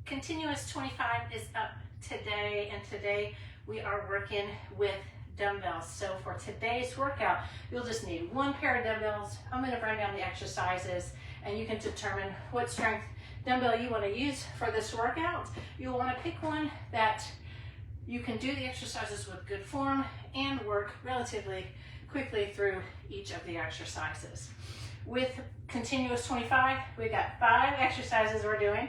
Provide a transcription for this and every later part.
Continuous 25 is up today, and today we are working with dumbbells. So for today's workout, you'll just need one pair of dumbbells. I'm going to run down the exercises and you can determine what strength dumbbell you want to use for this workout. You'll want to pick one that you can do the exercises with good form and work relatively quickly through each of the exercises. With continuous 25, we've got 5 exercises we're doing.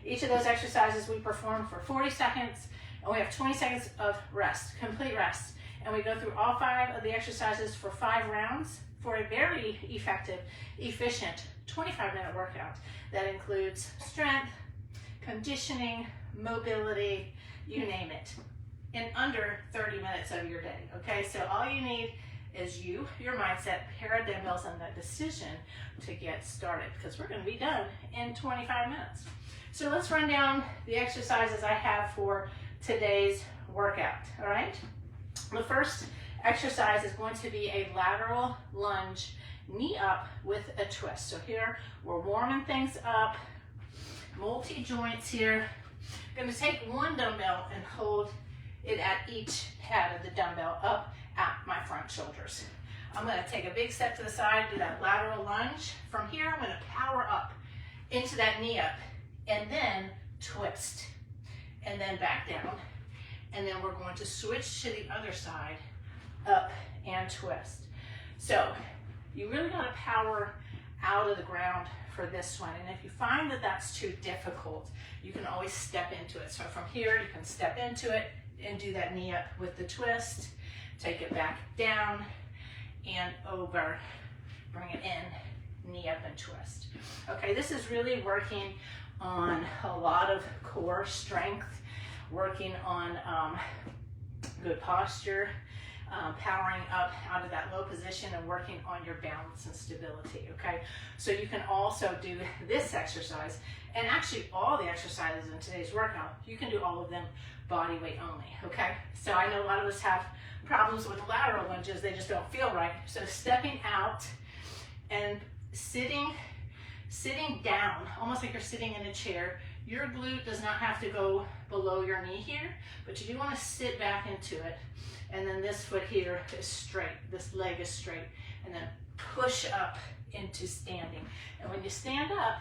Each of those exercises we perform for 40 seconds, and we have 20 seconds of rest, complete rest. And we go through all 5 of the exercises for 5 rounds for a very effective, efficient 25-minute workout that includes strength, conditioning, mobility, you name it, in under 30 minutes of your day, okay? So all you need is you, your mindset, pair of dumbbells, and that decision to get started, because we're going to be done in 25 minutes. So let's run down the exercises I have for today's workout, all right? The first exercise is going to be a lateral lunge, knee up with a twist. So here we're warming things up, multi-joints here. I'm going to take one dumbbell and hold it at each head of the dumbbell up at my front shoulders. I'm going to take a big step to the side, do that lateral lunge. From here, I'm going to power up into that knee up and then twist and then back down. And then we're going to switch to the other side, up and twist. So you really got to power out of the ground for this one. And if you find that that's too difficult, you can always step into it. So from here, you can step into it and do that knee up with the twist. Take it back down and over, bring it in, knee up and twist. Okay, this is really working on a lot of core strength, working on good posture, powering up out of that low position and working on your balance and stability, okay? So you can also do this exercise, and actually all the exercises in today's workout, you can do all of them body weight only, okay? So I know a lot of us have problems with lateral lunges, they just don't feel right. So stepping out and sitting down, almost like you're sitting in a chair. Your glute does not have to go below your knee here, but you do want to sit back into it. And then this foot here is straight, this leg is straight, and then push up into standing. And when you stand up,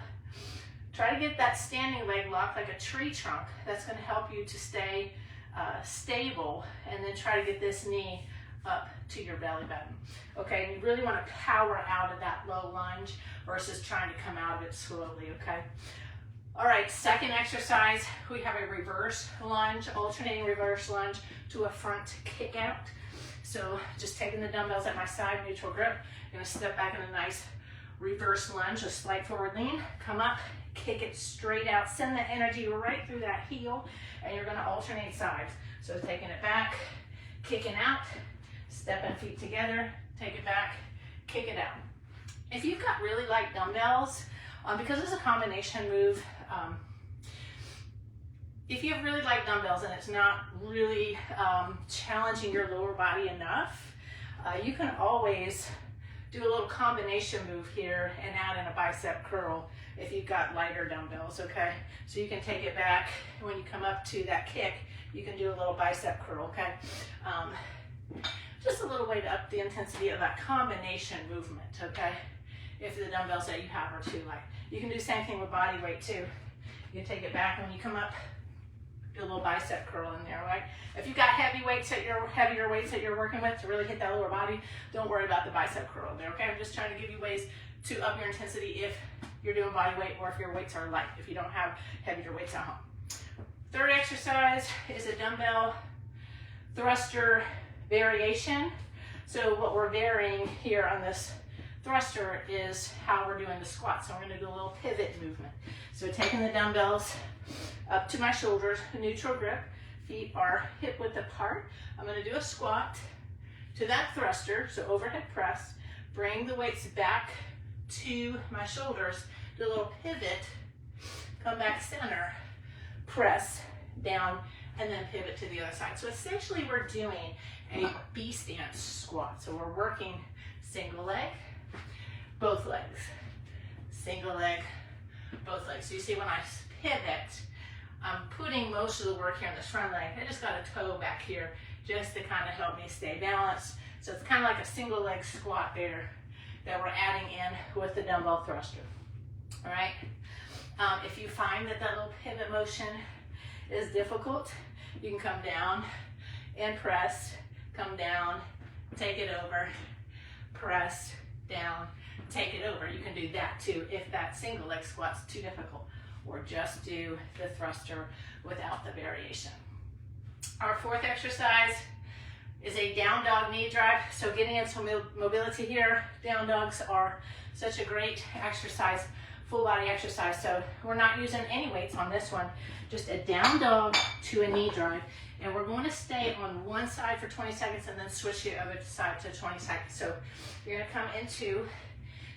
try to get that standing leg locked like a tree trunk. That's going to help you to stay stable, and then try to get this knee up to your belly button. Okay, and you really want to power out of that low lunge versus trying to come out of it slowly, okay? All right, second exercise, we have a reverse lunge, alternating reverse lunge to a front kick out. So just taking the dumbbells at my side, neutral grip, I'm gonna step back in a nice reverse lunge, a slight forward lean, come up, kick it straight out, send the energy right through that heel, and you're gonna alternate sides. So taking it back, kicking out, stepping feet together, take it back, kick it out. If you've got really light dumbbells, because it's a combination move, if you have really light dumbbells and it's not really challenging your lower body enough, you can always do a little combination move here and add in a bicep curl if you've got lighter dumbbells, okay? So you can take it back, and when you come up to that kick, you can do a little bicep curl, okay? Just a little way to up the intensity of that combination movement, okay? If the dumbbells that you have are too light. You can do the same thing with body weight too. You can take it back, and when you come up, do a little bicep curl in there, right? If you've got heavier weights that you're working with to really hit that lower body, don't worry about the bicep curl there, okay? I'm just trying to give you ways to up your intensity if you're doing body weight or if your weights are light, if you don't have heavier weights at home. Third exercise is a dumbbell thruster variation. So what we're varying here on this thruster is how we're doing the squat. So we're going to do a little pivot movement. So taking the dumbbells up to my shoulders, neutral grip, feet are hip width apart. I'm going to do a squat to that thruster, so overhead press, bring the weights back to my shoulders, do a little pivot, come back center, press down, and then pivot to the other side. So essentially we're doing a B stance squat. So we're working single leg, both legs, single leg, both legs. So you see when I pivot, I'm putting most of the work here on this front leg. I just got a toe back here just to kind of help me stay balanced. So it's kind of like a single leg squat there that we're adding in with the dumbbell thruster. All right. If you find that little pivot motion is difficult, you can come down and press, come down, take it over, press, down, take it over. You can do that too if that single leg squat's too difficult, or just do the thruster without the variation. Our fourth exercise is a down dog knee drive. So getting into mobility here, down dogs are such a great exercise, full body exercise. So we're not using any weights on this one, just a down dog to a knee drive. And we're going to stay on one side for 20 seconds and then switch the other side to 20 seconds. So you're going to come into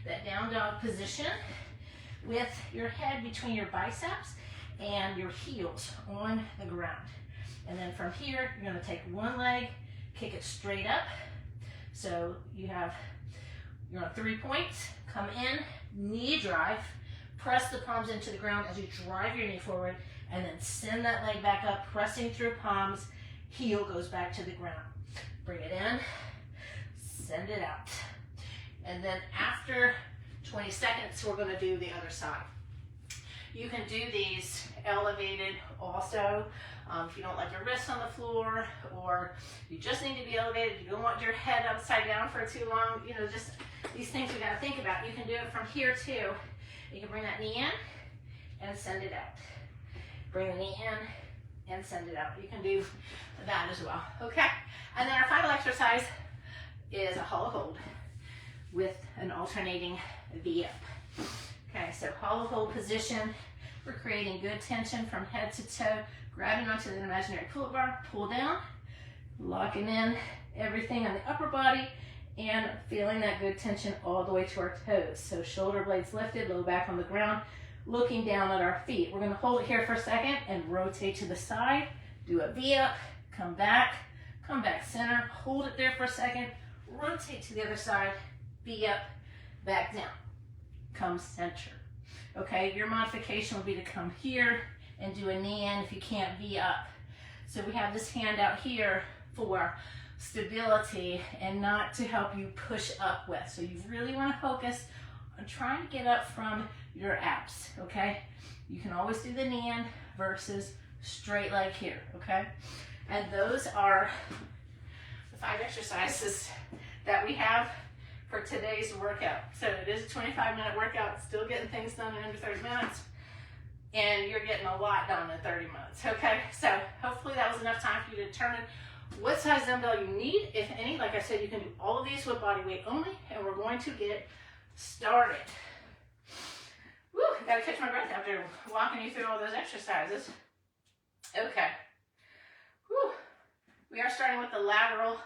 that down dog position with your head between your biceps and your heels on the ground. And then from here, you're going to take one leg, kick it straight up. So you're on 3 points, come in, knee drive, press the palms into the ground as you drive your knee forward, and then send that leg back up, pressing through palms, heel goes back to the ground. Bring it in, send it out. And then after 20 seconds, we're going to do the other side. You can do these elevated also. If you don't like your wrists on the floor, or you just need to be elevated, you don't want your head upside down for too long, you know, just these things we got to think about. You can do it from here too. You can bring that knee in and send it out. Bring the knee in and send it out. You can do that as well, okay? And then our final exercise is a hollow hold with an alternating V up. Okay, so hollow hold position. We're creating good tension from head to toe, grabbing onto the imaginary pull-up bar, pull down, locking in everything on the upper body, and feeling that good tension all the way to our toes. So shoulder blades lifted, low back on the ground, looking down at our feet. We're going to hold it here for a second and rotate to the side, do a V up, come back center, hold it there for a second, rotate to the other side, V up, back down, come center. Okay, your modification would be to come here and do a knee in if you can't V up. So we have this hand out here for stability and not to help you push up with. So you really want to focus on trying to get up from your abs, okay? You can always do the knee in versus straight leg here, okay? And those are the 5 exercises that we have for today's workout. So it is a 25-minute workout, still getting things done in under 30 minutes. And you're getting a lot done in 30 minutes, okay? So hopefully that was enough time for you to determine what size dumbbell you need, if any. Like I said, you can do all of these with body weight only, and we're going to get started. Woo, I gotta catch my breath after walking you through all those exercises. Okay. Woo. We are starting with the lateral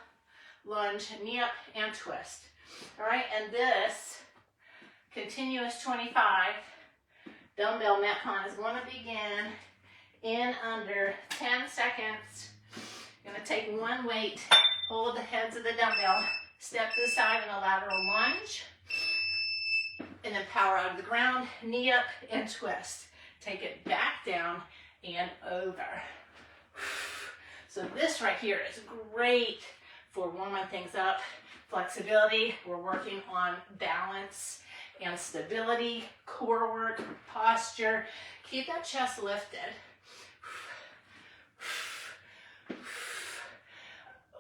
lunge, knee up and twist. All right, and this continuous 25 dumbbell Metcon is going to begin in under 10 seconds. You're going to take one weight, hold the heads of the dumbbell, step to the side in a lateral lunge, and then power out of the ground, knee up and twist. Take it back down and over. So this right here is great for warming things up. Flexibility, we're working on balance and stability, core work, posture. Keep that chest lifted.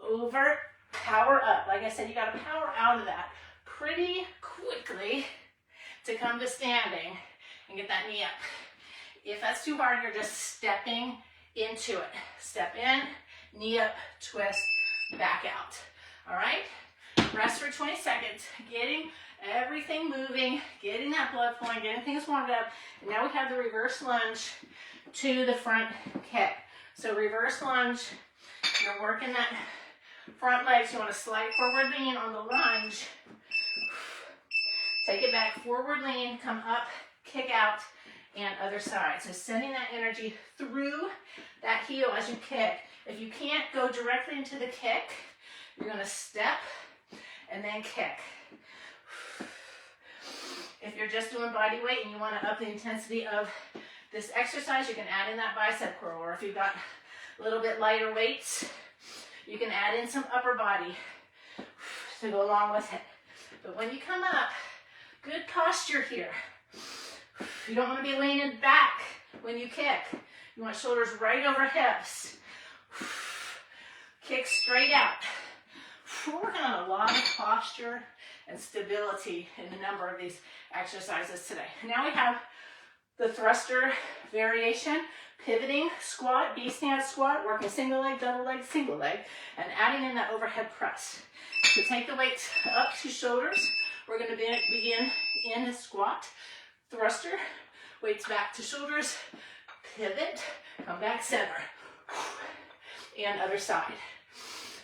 Over, power up. Like I said, you got to power out of that pretty quickly to come to standing and get that knee up. If that's too hard, you're just stepping into it. Step in, knee up, twist, back out. All right? Rest for 20 seconds, getting everything moving, getting that blood flowing, getting things warmed up. And now we have the reverse lunge to the front kick. So reverse lunge, you're working that front legs. You want to slide forward lean on the lunge. Take it back, forward lean, come up, kick out, and other side. So sending that energy through that heel as you kick. If you can't go directly into the kick, you're going to step and then kick. If you're just doing body weight and you want to up the intensity of This exercise, you can add in that bicep curl, or if you've got a little bit lighter weights, you can add in some upper body to go along with it. But when you come up, good posture here. You don't want to be leaning back when you kick. You want shoulders right over hips. Kick straight out. We're working on a lot of posture and stability in a number of these exercises today. Now we have the thruster variation, pivoting squat, B-stand squat, working single leg, and adding in that overhead press. So take the weights up to shoulders. We're going to begin in a squat, thruster, weights back to shoulders, pivot, come back center, and other side.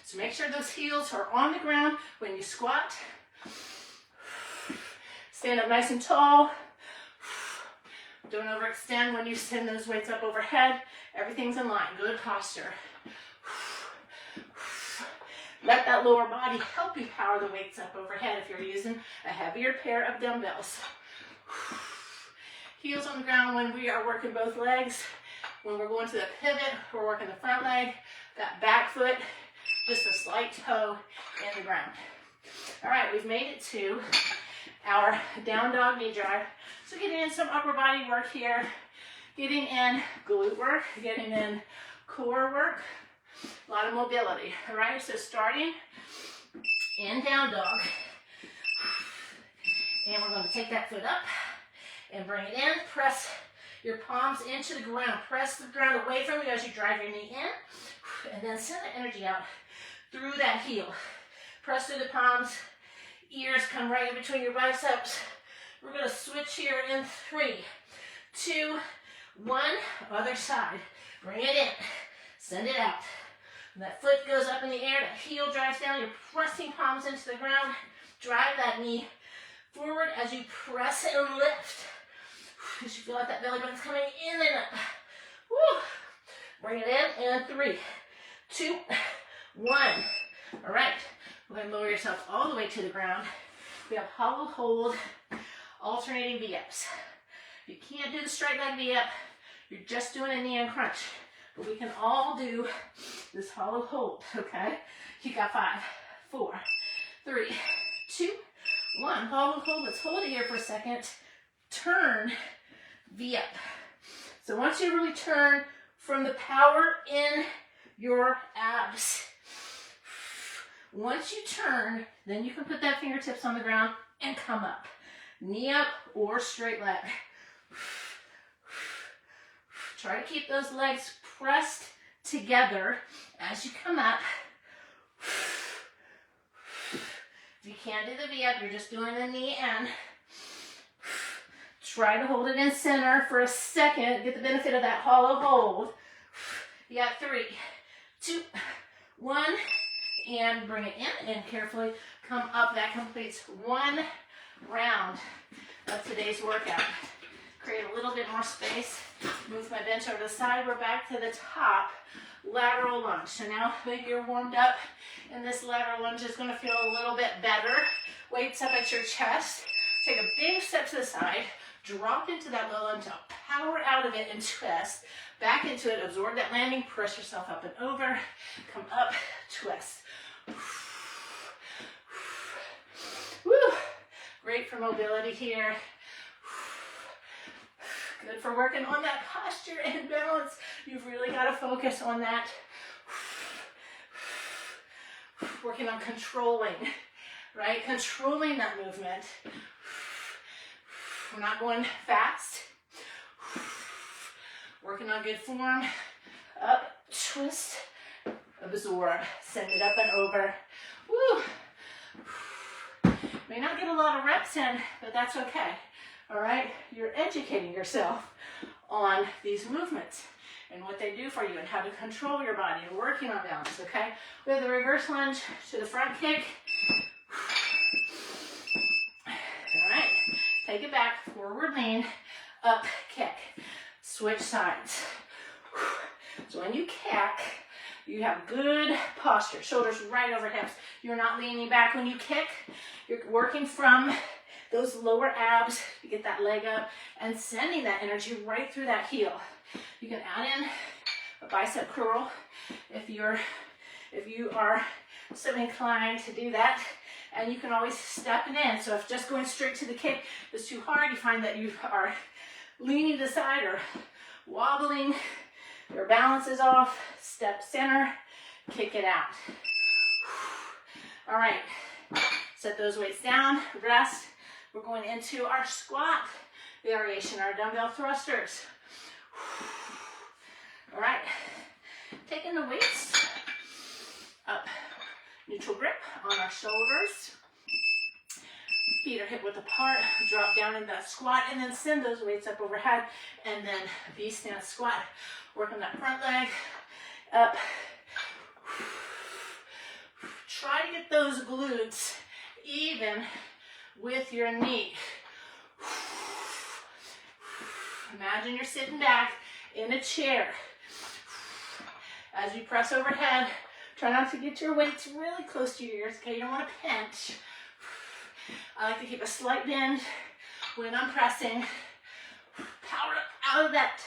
So make sure those heels are on the ground when you squat. Stand up nice and tall. Don't overextend when you send those weights up overhead. Everything's in line. Good posture. Let that lower body help you power the weights up overhead if you're using a heavier pair of dumbbells. Heels on the ground when we are working both legs. When we're going to the pivot, we're working the front leg, that back foot, just a slight toe in the ground. All right, we've made it to our down dog knee drive. So getting in some upper body work here, getting in glute work, getting in core work, a lot of mobility. All right, so starting in down dog. And we're going to take that foot up and bring it in. Press your palms into the ground. Press the ground away from you as you drive your knee in. And then send the energy out through that heel. Press through the palms. Ears come right in between your biceps. We're going to switch here in 3, 2, 1. Other side. Bring it in. Send it out. And that foot goes up in the air. That heel drives down. You're pressing palms into the ground. Drive that knee forward as you press and lift. As you feel like that belly button's coming in and up. Woo. Bring it in. And 3, 2, 1. All right. Go ahead and lower yourself all the way to the ground. We have hollow hold, alternating V-ups. If you can't do the straight leg V-up, you're just doing a knee and crunch. But we can all do this hollow hold, okay? You got 5, 4, 3, 2, 1. Hollow hold. Let's hold it here for a second. Turn, V-up. So once you really turn from the power in your abs, once you turn, then you can put that fingertips on the ground and come up. Knee up or straight leg. Try to keep those legs pressed together as you come up. If you can't do the V-up, you're just doing the knee in. Try to hold it in center for a second. Get the benefit of that hollow hold. You got 3, 2, 1. And bring it in and carefully come up. That completes 1 round of today's workout. Create a little bit more space. Move my bench over to the side. We're back to the top. Lateral lunge. So now that you're warmed up, and this lateral lunge is going to feel a little bit better. Weights up at your chest. Take a big step to the side. Drop into that low lunge. Power out of it and twist. Back into it. Absorb that landing. Press yourself up and over. Come up. Twist. Woo. Great for mobility here. Good for working on that posture and balance. You've really got to focus on that. Working on controlling, right? Controlling that movement. We're not going fast. Working on good form. Up, twist, absorb. Send it up and over. Woo. May not get a lot of reps in, but that's okay. All right? You're educating yourself on these movements and what they do for you and how to control your body and working on balance, okay? We have the reverse lunge to the front kick. All right. Take it back, forward lean, up, kick. Switch sides. So when you kick, you have good posture. Shoulders right over hips. You're not leaning back when you kick. You're working from those lower abs, you get that leg up, and sending that energy right through that heel. You can add in a bicep curl if you are so inclined to do that, and you can always step it in. So if just going straight to the kick is too hard, you find that you are leaning to the side or wobbling, your balance is off, step center, kick it out. All right, set those weights down, rest. We're going into our squat variation, our dumbbell thrusters. All right, taking the weights up, neutral grip on our shoulders. Feet are hip width apart, drop down in that squat, and then send those weights up overhead, and then V-stand squat. Work on that front leg, up. Try to get those glutes even with your knee. Imagine you're sitting back in a chair. As you press overhead, try not to get your weights really close to your ears, okay? You don't want to pinch. I like to keep a slight bend when I'm pressing. Power up out of that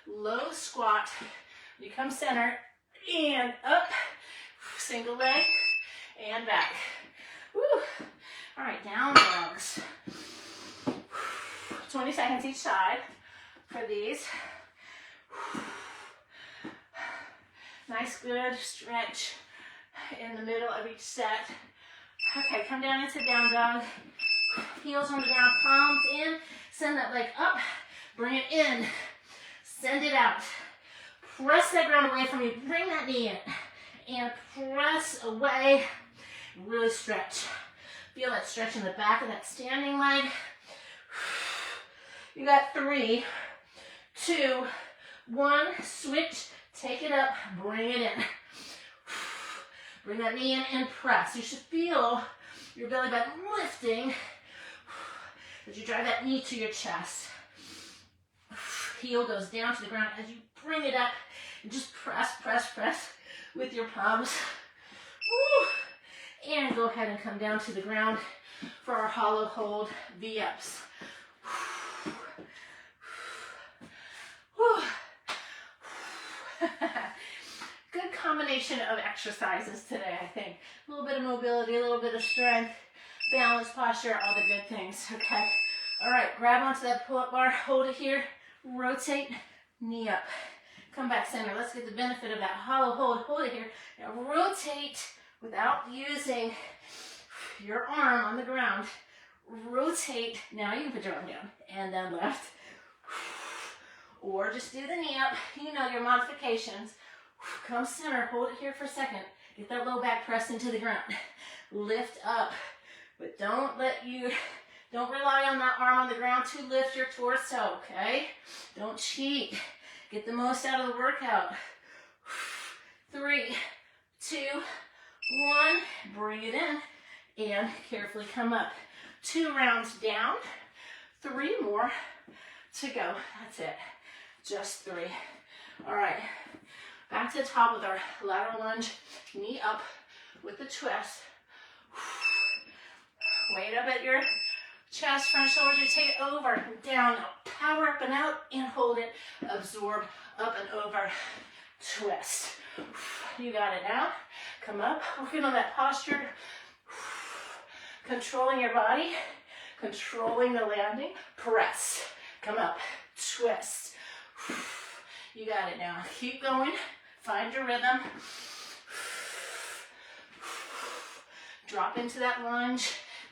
low squat. You come center and up. Single leg and back. Woo. All right, down dogs. 20 seconds each side for these. Nice, good stretch in the middle of each set. Okay, come down into down dog. Heels on the ground, palms in. Send that leg up. Bring it in. Send it out. Press that ground away from you. Bring that knee in. And press away. Really stretch. Feel that stretch in the back of that standing leg. You got 3, 2, 1. Switch. Take it up. Bring it in. Bring that knee in and press. You should feel your belly button lifting as you drive that knee to your chest. Heel goes down to the ground as you bring it up and just press, press, press with your palms. Woo. And go ahead and come down to the ground for our hollow hold V-ups. Good combination of exercises today, I think. A little bit of mobility, a little bit of strength, balance, posture, all the good things, okay? All right, grab onto that pull-up bar, hold it here, rotate, knee up. Come back center. Let's get the benefit of that hollow hold. Hold it here. Now rotate without using your arm on the ground. Rotate. Now you can put your arm down and then left. Or just do the knee up. You know your modifications. Come center, hold it here for a second. Get that low back press into the ground. Lift up, but don't rely on that arm on the ground to lift your torso, okay? Don't cheat. Get the most out of the workout. 3, 2, 1. Bring it in and carefully come up. 2 rounds down. 3 more to go. That's it. Just 3. All right. Back to the top with our lateral lunge, knee up with the twist. Weight up at your chest, front shoulder, take it over and down. Power up and out and hold it. Absorb, up and over, twist. You got it now. Come up, working on that posture. Controlling your body, controlling the landing. Press, come up, twist. You got it now. Keep going. Find your rhythm. Drop into that lunge.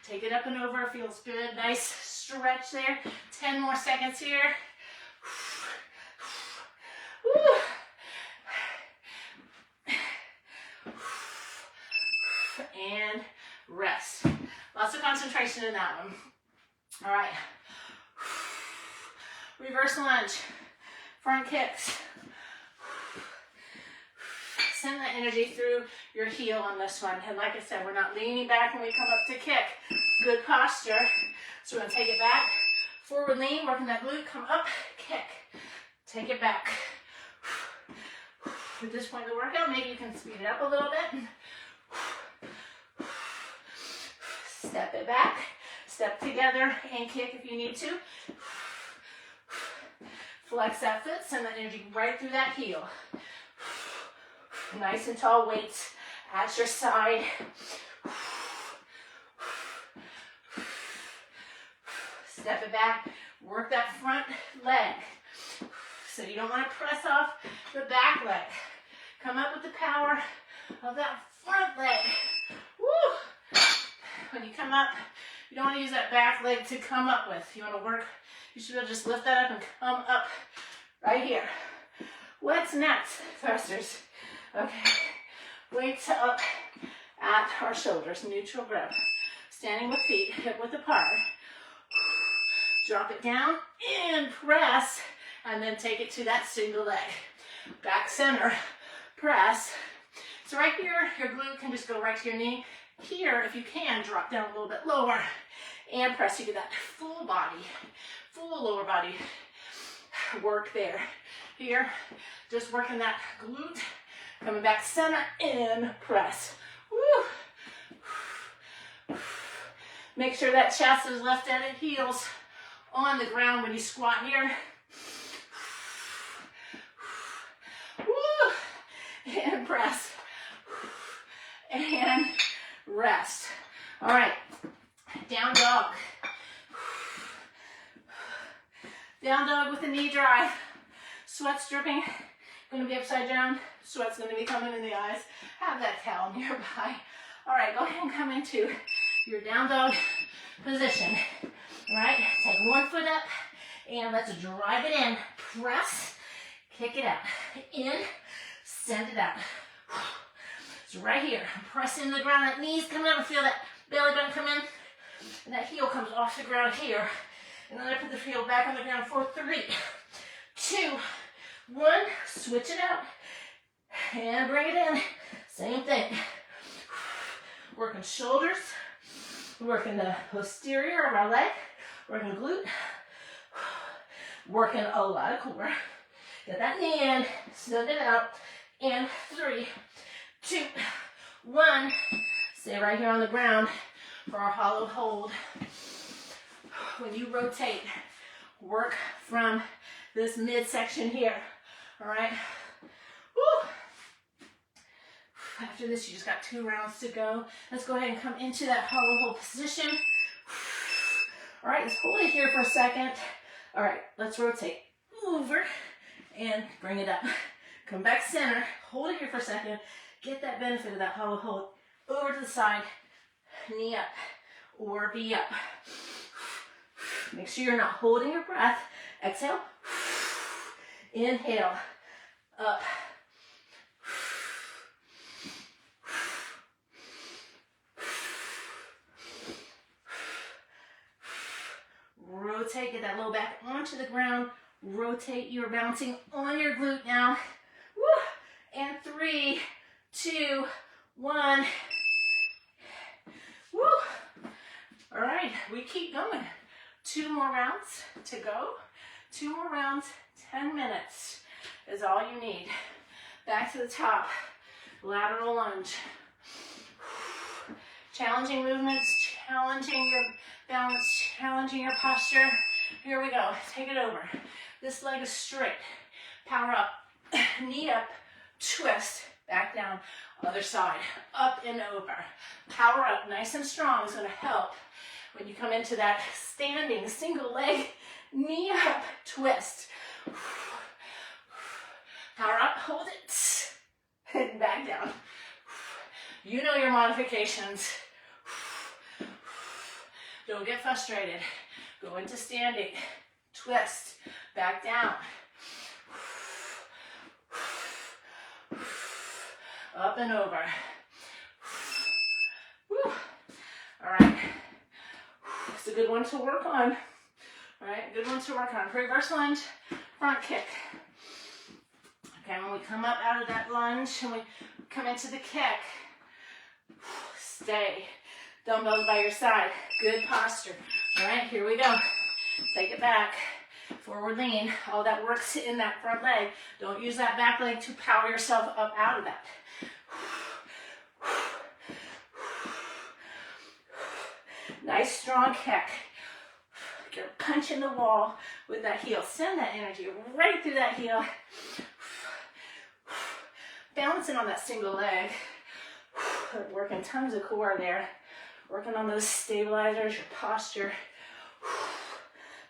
Take it up and over. Feels good. Nice stretch there. 10 more seconds here. And rest. Lots of concentration in that one. All right. Reverse lunge. Front kicks. Send that energy through your heel on this one. And like I said, we're not leaning back when we come up to kick. Good posture. So we're going to take it back. Forward lean, working that glute. Come up, kick. Take it back. At this point in the workout, maybe you can speed it up a little bit. Step it back. Step together and kick if you need to. Flex that foot, send that energy right through that heel. Nice and tall weights at your side. Step it back, work that front leg. So you don't want to press off the back leg. Come up with the power of that front leg. Woo! When you come up, you don't want to use that back leg to come up with. You want to work, you should be able to just lift that up and come up right here. What's next, thrusters? Okay, weights up at our shoulders, neutral grip. Standing with feet hip width apart. Drop it down and press, and then take it to that single leg. Back center, press. So right here, your glute can just go right to your knee. Here, if you can, drop down a little bit lower and press. You get that full body, full lower body work there. Here, just working that glute, coming back center and press. Woo. Make sure that chest is left at it, heels on the ground when you squat here. Woo. And press. And rest. All right, down dog. Down dog with a knee drive. Sweat's dripping. Going to be upside down. Sweat's going to be coming in the eyes. Have that towel nearby. All right, go ahead and come into your down dog position. All right, take one foot up and let's drive it in. Press, kick it out. In, send it out. So right here, press into the ground. That knee's coming up and feel that belly button come in. And that heel comes off the ground here. And then I put the heel back on the ground for 3, 2, 1. Switch it out. And bring it in. Same thing. Working shoulders. Working the posterior of our leg. Working glute. Working a lot of core. Get that knee in. Send it out. And 3, 2, 1. Stay right here on the ground for our hollow hold. When you rotate, work from this midsection here. All right. Woo. After this, you just got 2 rounds to go. Let's go ahead and come into that hollow hold position. All right, let's hold it here for a second. All right, let's rotate over and bring it up. Come back center, hold it here for a second. Get that benefit of that hollow hold. Over to the side, knee up or be up. Make sure you're not holding your breath. Exhale, inhale, up. Rotate, get that low back onto the ground. Rotate, you're bouncing on your glute now. Woo. And 3, 2, 1. Woo. All right, we keep going. 2 more rounds to go. 2 more rounds, 10 minutes is all you need. Back to the top, lateral lunge. Challenging movements, challenging your balance, challenging your posture. Here we go, take it over. This leg is straight. Power up, knee up, twist, back down, other side, up and over. Power up, nice and strong is gonna help when you come into that standing single leg, knee up, twist. Power up, hold it, and back down. You know your modifications. Don't get frustrated. Go into standing, twist, back down. Up and over. Woo. All right. It's a good one to work on. All right, good one to work on. Reverse lunge, front kick. Okay, when we come up out of that lunge and we come into the kick, stay. Dumbbells by your side. Good posture. All right, here we go. Take it back. Forward lean. All that works in that front leg. Don't use that back leg to power yourself up out of that. Nice strong kick. You're punching the wall with that heel. Send that energy right through that heel. Balancing on that single leg. Working tons of core there. Working on those stabilizers, your posture.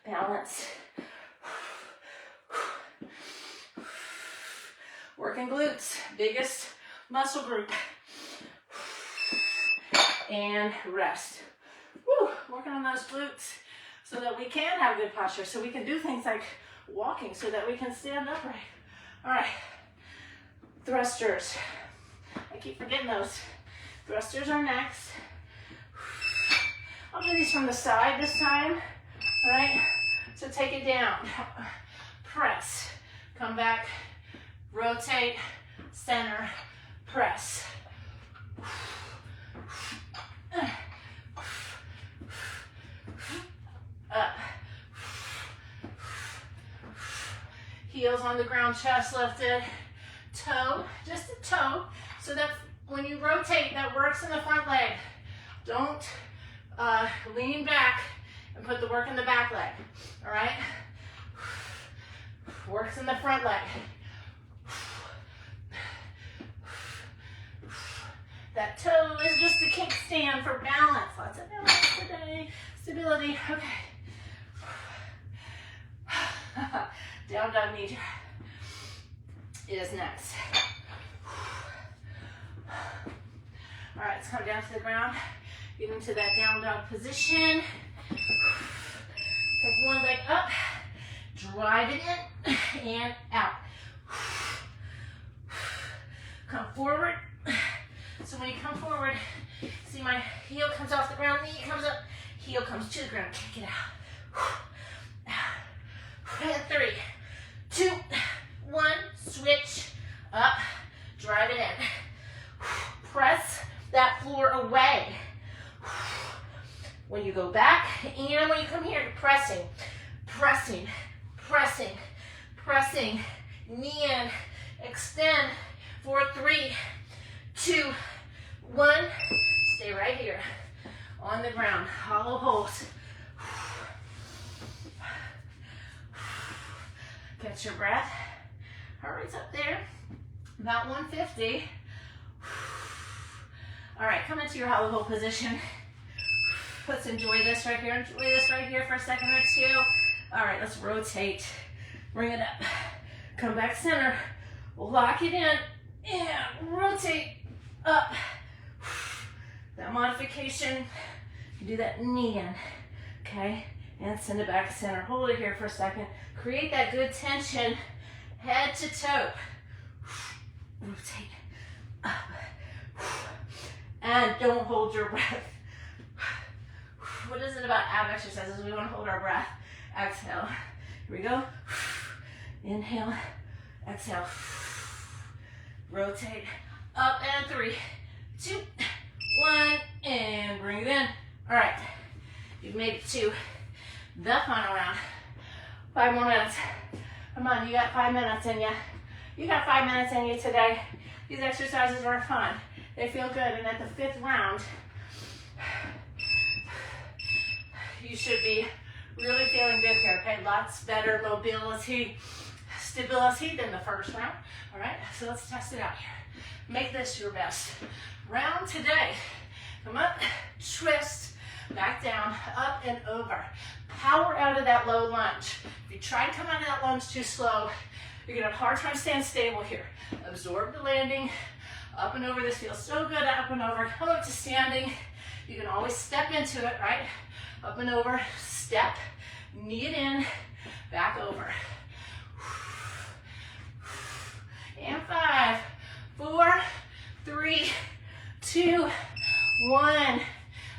Balance. Working glutes, biggest muscle group. And rest. Woo, working on those glutes so that we can have good posture, so we can do things like walking, so that we can stand upright. All right, thrusters. I keep forgetting those. Thrusters are next. I'll do these from the side this time. All right, so take it down. Press. Come back. Rotate. Center. Press. Up. Heels on the ground, chest lifted. Toe, just a toe, so that when you rotate, that works in the front leg. Don't lean back and put the work in the back leg, all right? Works in the front leg. That toe is just a kickstand for balance. Lots of balance today. Stability, okay. Down dog knee is next. All right, let's come down to the ground. Get into that down dog position. Take one leg up, drive it in and out. Come forward. So when you come forward, see my heel comes off the ground, knee comes up, heel comes to the ground, kick it out. And 3, 2, 1, switch, up, drive it in. Press that floor away. When you go back and when you come here, you're pressing, pressing, pressing, pressing, knee in, extend for 3, 2, 1, stay right here on the ground, hollow holds. Catch your breath. Heart rate's up there, about 150. All right, come into your hollow hold position. Let's enjoy this right here. Enjoy this right here for a second or two. All right, let's rotate. Bring it up. Come back center. Lock it in and rotate up. That modification, you do that knee in, okay? And send it back center. Hold it here for a second. Create that good tension, head to toe. Rotate up. And don't hold your breath. What is it about ab exercises? We want to hold our breath. Exhale. Here we go. Inhale. Exhale. Rotate. Up and 3, 2, 1. And bring it in. All right. You've made it to the final round. 5 more minutes. Come on, you got 5 minutes in you. You got 5 minutes in you today. These exercises are fun. They feel good. And at the 5th round, you should be really feeling good here, okay? Lots better mobility, stability than the first round. All right, so let's test it out here. Make this your best round today. Come up, twist, back down, up and over. Power out of that low lunge. If you try to come out of that lunge too slow, you're gonna have a hard time staying stable here. Absorb the landing, up and over. This feels so good, up and over. Come up to standing. You can always step into it, right? Up and over, step, knee it in, back over. And 5, 4, 3, 2, 1.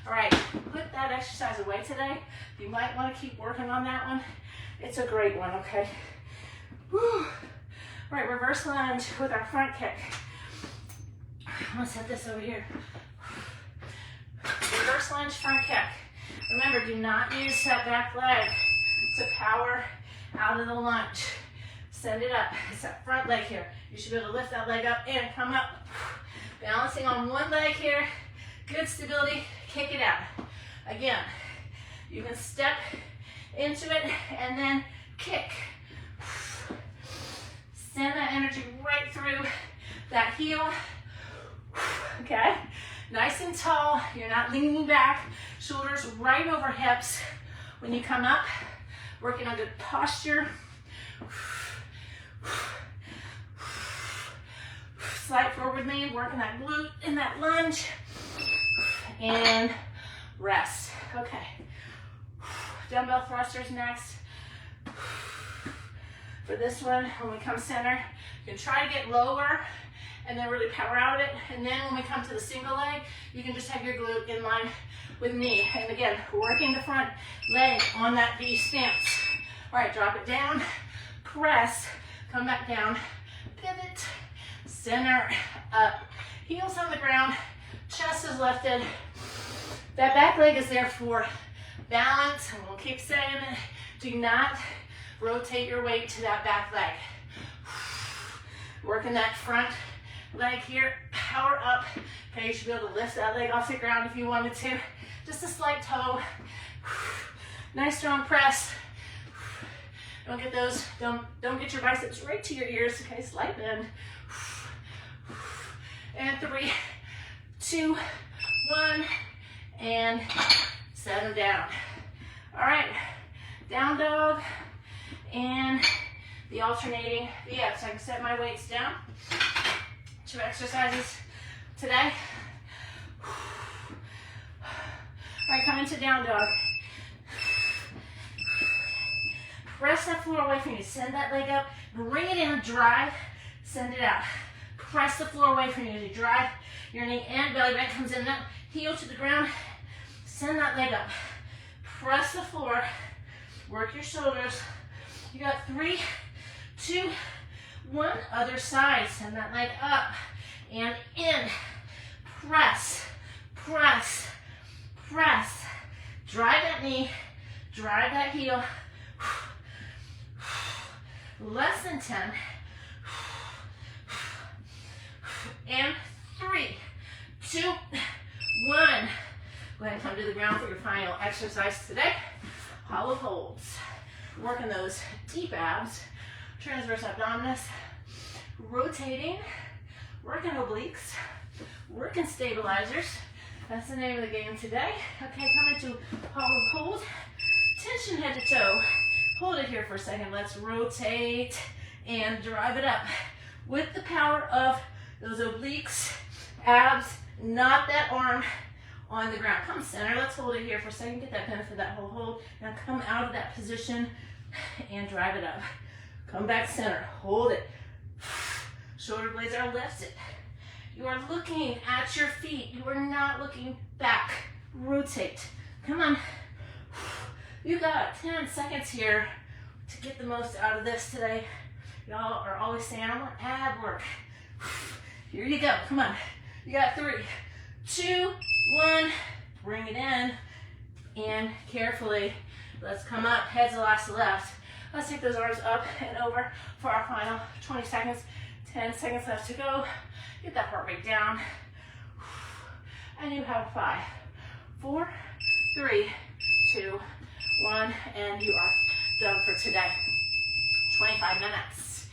All right, put that exercise away today. You might want to keep working on that one. It's a great one, okay? Whew. All right, reverse lunge with our front kick. I'm gonna set this over here. Reverse lunge, front kick. Remember, do not use that back leg to power out of the lunge. Send it up. It's that front leg here. You should be able to lift that leg up and come up. Balancing on one leg here. Good stability. Kick it out. Again, you can step into it and then kick. Send that energy right through that heel. Okay, nice and tall. You're not leaning back. Shoulders right over hips. When you come up, working on good posture. Slight forward lean, working that glute in that lunge. And rest. Okay. Dumbbell thrusters next. For this one, when we come center, you can try to get lower and then really power out of it. And then when we come to the single leg, you can just have your glute in line with knee. And again, working the front leg on that V stance. All right, drop it down, press, come back down, pivot, center, up. Heels on the ground, chest is lifted. That back leg is there for balance, and we'll keep saying it. Do not rotate your weight to that back leg. Working that front leg here, power up. Okay, you should be able to lift that leg off the ground if you wanted to. Just a slight toe. Nice strong press. Don't get those, don't get your biceps right to your ears. Okay, slight bend. And 3, 2, 1, and set them down. All right, down dog and the alternating VFs. I can set my weights down. 2 exercises today. All right, come into down dog. Press that floor away from you. Send that leg up, bring it in, drive, send it out. Press the floor away from you as you drive your knee and belly band comes in, up, heel to the ground, send that leg up. Press the floor, work your shoulders. You got 3, 2, 1, other side. Send that leg up and in. Press, press, press. Drive that knee, drive that heel. Less than 10. And 3, 2, 1. Go ahead and come to the ground for your final exercise today. Hollow holds. Working those deep abs, transverse abdominis, rotating, working obliques, working stabilizers. That's the name of the game today. Okay, come into hollow hold. Tension head to toe. Hold it here for a second. Let's rotate and drive it up with the power of those obliques, abs, not that arm on the ground. Come center. Let's hold it here for a second. Get that benefit of that whole hold. Now come out of that position and drive it up. Come back center. Hold it. Shoulder blades are lifted. You are looking at your feet. You are not looking back. Rotate. Come on. You got 10 seconds here to get the most out of this today. Y'all are always saying, I want ab work. Here you go. Come on. You got 3, 2, 1. Bring it in. And carefully, let's come up. Heads the last to left. Let's take those arms up and over for our final 20 seconds. 10 seconds left to go. Get that heart rate down. And you have 5, 4, 3, 2, 1, and you are done for today. 25 minutes.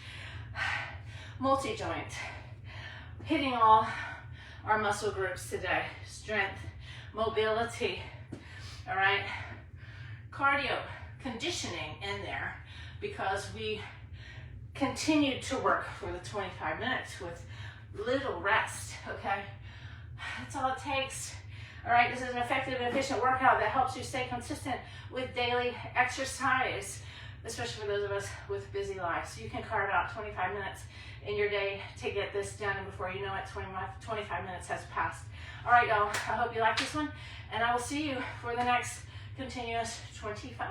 Multi-joint. Hitting all our muscle groups today. Strength, mobility, all right? Cardio, conditioning in there because we continued to work for the 25 minutes with little rest, okay? That's all it takes. All right, this is an effective and efficient workout that helps you stay consistent with daily exercise, especially for those of us with busy lives. So you can carve out 25 minutes in your day to get this done, and before you know it, 25 minutes has passed. All right, y'all, I hope you like this one, and I will see you for the next continuous 25.